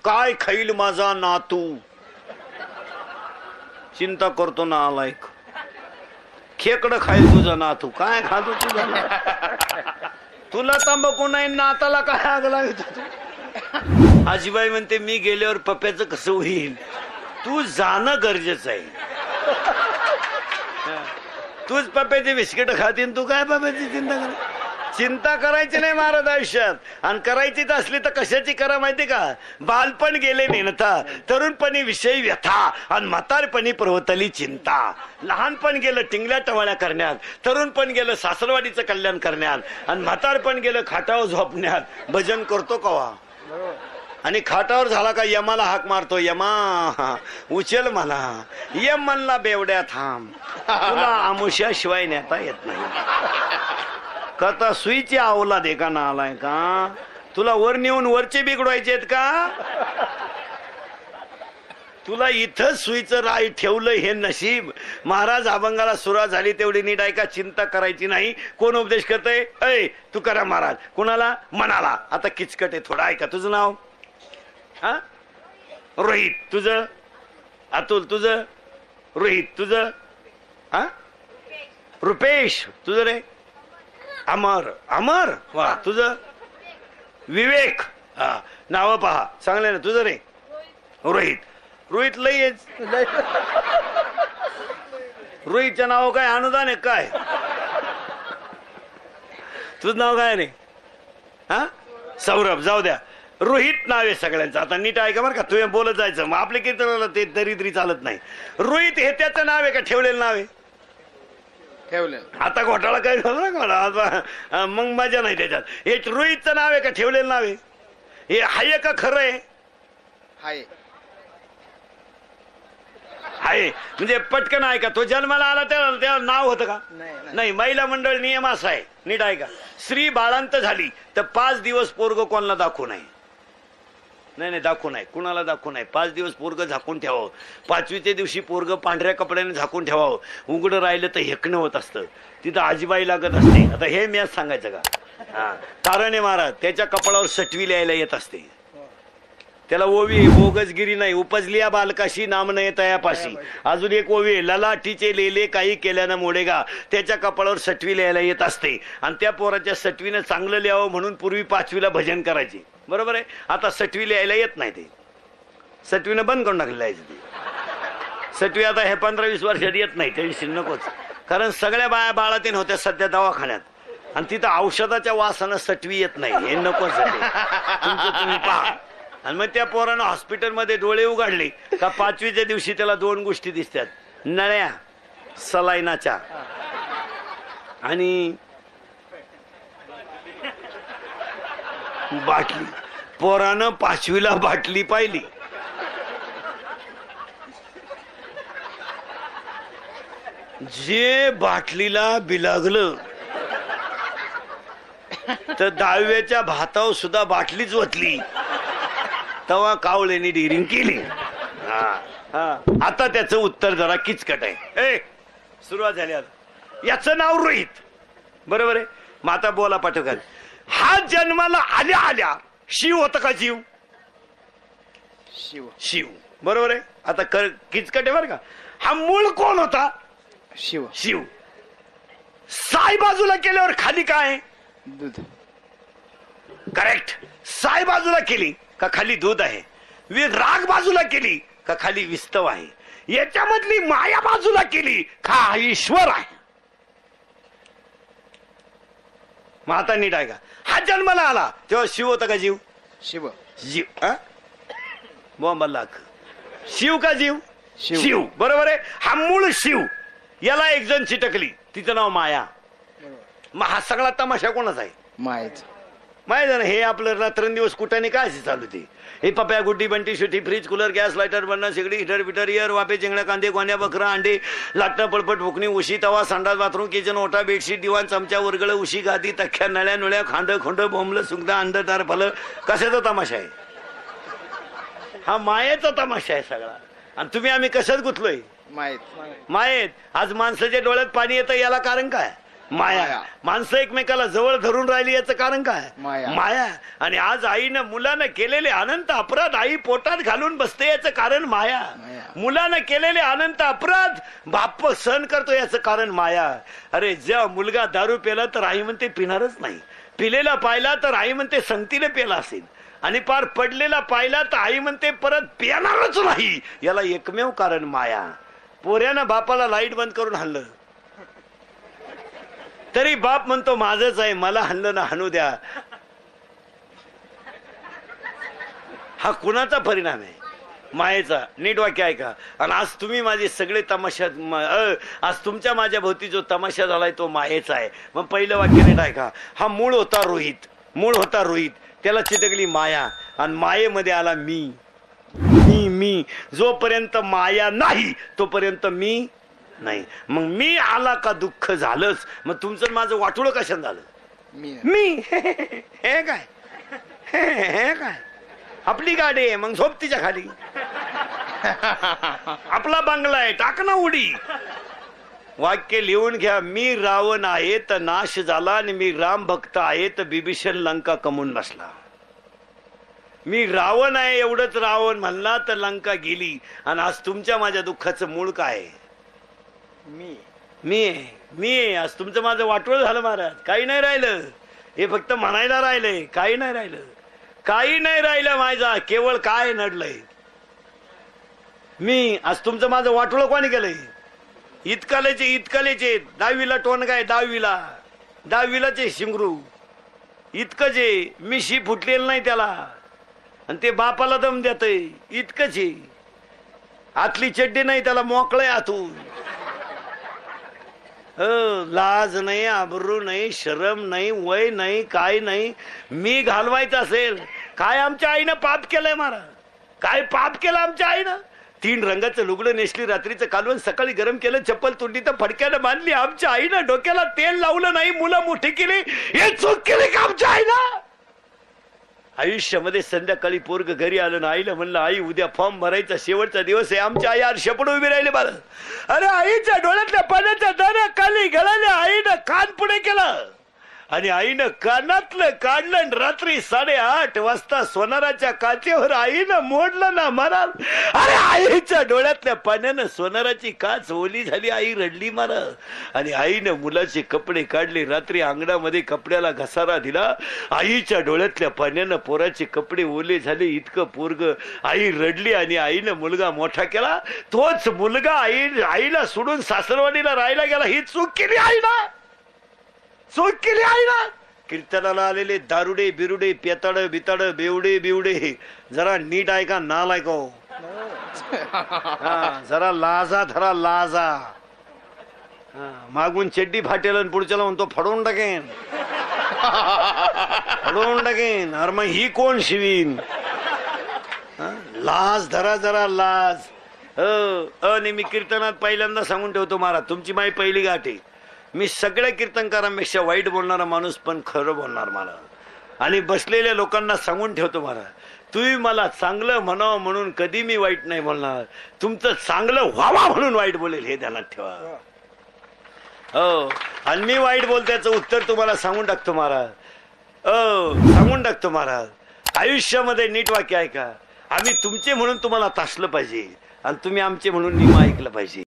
काय खाईल माझा नातू. चिंता करतो ना आलायक. खेकडं खाईल तुझा नातू. काय खातो तुझा तुला तंबाखू नाही नाताला काय आग लागत. आजीबाई म्हणते मी गेल्यावर पप्प्याचं कसं होईल. तू जाणं गरजेचं आहे. तूच पप्प्याचे बिस्किट खातीन तू काय पप्प्याची चिंता कर. चिंता करायची नाही महाराज आयुष्यात. आणि करायचीच असली तर कशाची करा माहिती का. बालपण गेले नेणता, तरुणपणी विषयी व्यथा, आणि म्हातारपणी प्रवतली चिंता. लहानपण गेलं टिंगल्या टवाळ्या करण्यात, तरुणपण गेलं सासरवाडीचं कल्याण करण्यात, आणि म्हातारपण गेलं खाटावर झोपण्यात. भजन करतो कवा आणि खाटावर झाला का यमाला हाक मारतो. यमा उचल मला. यम म्हणला बेवड्या थांब, तुला आमुष्याशिवाय नेता येत नाही. कथा सुईची आवला दे का ना आलाय का. तुला वर नेऊन वरचे बिघडवायचे आहेत का. तुला इथं सुईचं राय ठेवलं हे नशीब. महाराज अभंगाला सुरुवात झाली तेवढी नीट ऐका. चिंता करायची नाही. कोण उपदेश करतय. ऐ तू करा महाराज. कोणाला मनाला. आता किचकट आहे थोडा ऐका. तुझं नाव हा रोहित. तुझं अतुल. तुझं रोहित. तुझं हा रुपेश. तुझं रे अमर. अमर वा. तुझं विवेक. हा नाव पहा चांगले ना. तुझं रे रोहित. रोहित लय रोहितचं नाव काय अनुदान आहे काय. तुझं नाव काय रे हा सौरभ. जाऊ द्या रोहित नाव आहे सगळ्यांचं. आता नीट ऐका बरं का. तुम्ही बोलत जायचं मग आपले कीर्तनाला ते दरिद्री चालत नाही. रोहित हे त्याचं नाव आहे का ठेवलेलं नाव आहे. ठेवलेलं. आता घोटाळा काय झाला ना मला मग मजा नाही त्याच्यात. हे रोहितचं नाव आहे का ठेवलेलं नाव आहे. हे हाय का खरं आहे. हाय हाय म्हणजे पटकन ऐका. तो जन्माला आला त्याला नाव होतं का नाही. महिला मंडळ नियम असा आहे नीट ऐका. स्त्री बाळांत झाली तर 5 दिवस पोरग कोणाला दाखवू नये. नाही दाखवू नये. कुणाला दाखवू नये. 5 दिवस पोरग झाकून ठेवावं. 5वीच्या दिवशी पोरग पांढऱ्या कपड्याने झाकून ठेवावं. उघडं राहिलं तर हेकणं होत असतं. तिथं आजीबाई लागत असते. आता हे मी आज सांगायचं का. हा कारण आहे महाराज त्याच्या कपाळावर सटवी लिहायला येत असते. त्याला ओवी बोगसगिरी नाही. उपजलिया बालकाशी नाम नाही तयापाशी. अजून एक ओवी ललाटीचे लेले काही केल्यानं मोडेगा. त्याच्या कपाळावर सटवी लिहायला येत असते. आणि त्या पोराच्या सटवीनं चांगलं लिहावं म्हणून पूर्वी 5वीला भजन करायचे. बरोबर आहे. आता सटवी लिहायला येत नाही. ते सटवीनं बंद करून टाकलेलं आहे. ते सटवी आता हे 15-20 वर्षात येत नाही. टेन्शन नकोच. कारण सगळ्या बाया बाळातीन होत्या सध्या दवाखान्यात. आणि तिथं औषधाच्या वासानं सटवी येत नाही. हे नकोच. तुमचं तुम्ही पहा. आणि मग त्या पोरानं हॉस्पिटलमध्ये डोळे उघडले का 5वीच्या दिवशी त्याला 2 गोष्टी दिसतात. नळ्या सलाईनाच्या आणि बाटली. पोरानं 5वीला बाटली पाहिली. जे बाटलीला बिलागलं तर 10वीच्या भातावर सुद्धा बाटलीच ओतली. तेव्हा कावळेनी डिरिंग केली. आता त्याचं उत्तर जरा किचकट आहे. सुरुवात झाली. याचं नाव रोहित. बरोबर आहे. मग आता बोला पाठवकाल. हा जन्माला आल्या आल्या शिव होता का. जीव शिव. शिव बरोबर आहे. आता किचकट आहे बरं का. हा मूळ कोण होता. शिव. शिव. साई बाजूला केल्यावर खाली काय दूध. करेक्ट. साई बाजूला केली का खाली दूध आहे. राग बाजूला केली का खाली विस्तव आहे. याच्यामधली माया बाजूला केली का ईश्वर आहे. मग आता नीट आहे का. हा जन्माला आला तेव्हा शिव होता का जीव. शिव. जीव बॉम्बा लाख. शिव का जीव. शिव बरोबर आहे. हा मूळ शिव. याला एक जण चिटकली तिचं नाव माया. मग हा सगळा तमाशा कोणाचा आहे. मायाचा. माहिती ना. हे आपलं रात्रंदिवस कुठाने काय असे चालू ते. हे पप्या गुड्डी बंटी शुटी फ्रीज कूलर गॅस लायटर बनणं शेगडी हिटर बिटर इयर वापे चिंगड्या कांदे गोण्या बकरा अंडे लाटणं पडपट फुकणी उशी तवा संडास बाथरूम किचन ओटा बेडशीट दिवाण चमचा उरगळ उशी गादी तख्या नळ्या नुळ्या खांड खोंड बोंबलं सुगदा अंड दार फलं. कशाचा तमाशा आहे. हा मायेचा तमाशा आहे सगळा. आणि तुम्ही आम्ही कशात गुंतलोय. मायेत. आज माणसाच्या डोळ्यात पाणी येतं याला कारण काय. माया. माणसं एकमेकाला जवळ धरून राहिली याचं कारण काय? माया. आणि आज आईनं मुलानं केलेले अनंत अपराध आई पोटात घालून बसते याचं कारण माया. मुलानं केलेले अनंत अपराध बाप सहन करतो याचं कारण माया. अरे जेव्हा मुलगा दारू पेला तर आई म्हणते पिणारच नाही, पिलेला पाहिला तर आई म्हणते संगतीने पेला असेल, आणि पार पडलेला पाहिला तर आई म्हणते परत पिणारच नाही. याला एकमेव कारण माया. पोऱ्यानं बापाला लाईट बंद करून हाणलं तरी बाप म्हणतो माझंच आहे, मला हाणलं ना हाणू द्या. हा कुणाचा परिणाम आहे? मायेचा. नीट वाक्य ऐका. आणि आज तुम्ही माझे सगळे तमाशा, आज तुमच्या माझ्या भोवती जो तमाशा झालाय तो मायेचा आहे. मग पहिलं वाक्य नीट ऐका. हा मूळ होता रोहित, मूळ होता रोहित, त्याला चिटकली माया आणि मायेमध्ये आला मी. मी मी जोपर्यंत माया नाही तोपर्यंत मी नाही. मग मी आला का दुःख झालंच. मग तुमचं माझं वाटोळं कशाने झालं? मी हे काय, हे काय आपली गाडी आहे मग झोप तिच्या खाली, आपला बंगला आहे टाक ना उडी. वाक्य लिहून घ्या. मी रावण आहे तर नाश झाला आणि मी राम भक्त आहे तर बिभीषण लंका कमवून बसला. मी रावण आहे एवढंच रावण म्हणला तर लंका गेली. आणि आज तुमच्या माझ्या दुःखाचं मूळ काय? मी आहे. आज तुमचं माझं वाटोळ झालं महाराज. काही नाही राहिलं, हे फक्त म्हणायला राहिलंय. काही नाही राहिलं, काही नाही राहिलं माझा, केवळ काय नडलंय मी. आज तुमचं माझं वाटोळ कोणी केलंय? इतकालेचे 10वीला टोनगा आहे, 10वीलाचे शिंगरू इतकंच आहे. मिशी फुटलेलं नाही त्याला आणि ते बापाला दम देतय इतकंच आहे. आतली चड्डी नाही त्याला मोकळय आतून. लाज नाही, आबरू नाही, शरम नाही, वय नाही, काय नाही. मी घालवायचं असेल काय? आमच्या आईनं पाप केलंय महाराज. काय पाप केलं आमच्या आईनं? 3 रंगाचं लुगडं नेसली, रात्रीचं कालवण सकाळी गरम केलं, चप्पल तोंडी तर फडक्यानं बांधली. आमच्या आईनं डोक्याला तेल लावलं नाही, मुलं मोठी केली. हे चूक केली का आमच्या आईनं? आयुष्यामध्ये संध्याकाळी पोरग घरी आलं ना आईला म्हणलं आई उद्या फॉर्म भरायचा शेवटचा दिवस आहे. आमच्या आई आरशापुढे उभी राहिली बाळ. अरे आईच्या डोळ्यातल्या पाण्याच्या दाण्या खाली गळाल्या. आईनं कान पुढे केलं आणि आईनं कानातलं काढलं आणि रात्री 8:30 वाजता सोनाराच्या काचेवर आईनं मोडलं ना महाराज. अरे आईच्या डोळ्यातल्या पाण्यानं सोनाराची काच ओली झाली. आई रडली महाराज. आणि आईनं मुलाचे कपडे काढले, रात्री अंगणामध्ये कपड्याला घसारा दिला. आईच्या डोळ्यातल्या पाण्यानं पोराचे कपडे ओले झाले. इतकं पोरग आई रडली आणि आईनं मुलगा मोठा केला. तोच मुलगा आईला सोडून सासरवाडीला राहायला गेला. ही चूक केली आईला, चूक केली आईला. कीर्तनाला आलेले दारुडे बिरुडे पेताड बिताड बेवडे बिवडे जरा नीट ऐका. नालायक हो, जरा लाजा धरा लाजा. मागून चड्डी फाटेल आणि पुढच्याला म्हणतो फडवून टाकेन, फडवून टाकेन. अरे मग ही कोण शिवीन? लाज धरा जरा लाज. आणि मी कीर्तनात पहिल्यांदा सांगून ठेवतो महाराज, तुमची माई पहिली गाठ आहे. मी सगळ्या कीर्तनकारांपेक्षा वाईट बोलणारा माणूस पण खरं बोलणार मला. आणि बसलेल्या लोकांना सांगून ठेवतो महाराज, तुम्ही मला चांगलं म्हणावं म्हणून कधी मी वाईट नाही बोलणार. तुमचं चांगलं व्हावा म्हणून वाईट बोलेल हे ध्यानात ठेवा. हो, आणि मी वाईट बोलत्याचं उत्तर तुम्हाला सांगून टाकतो महाराज. सांगून टाकतो महाराज. आयुष्यामध्ये नीट वाक्य ऐका. आम्ही तुमचे म्हणून तुम्हाला तासलं पाहिजे आणि तुम्ही आमचे म्हणून निम ऐकलं पाहिजे.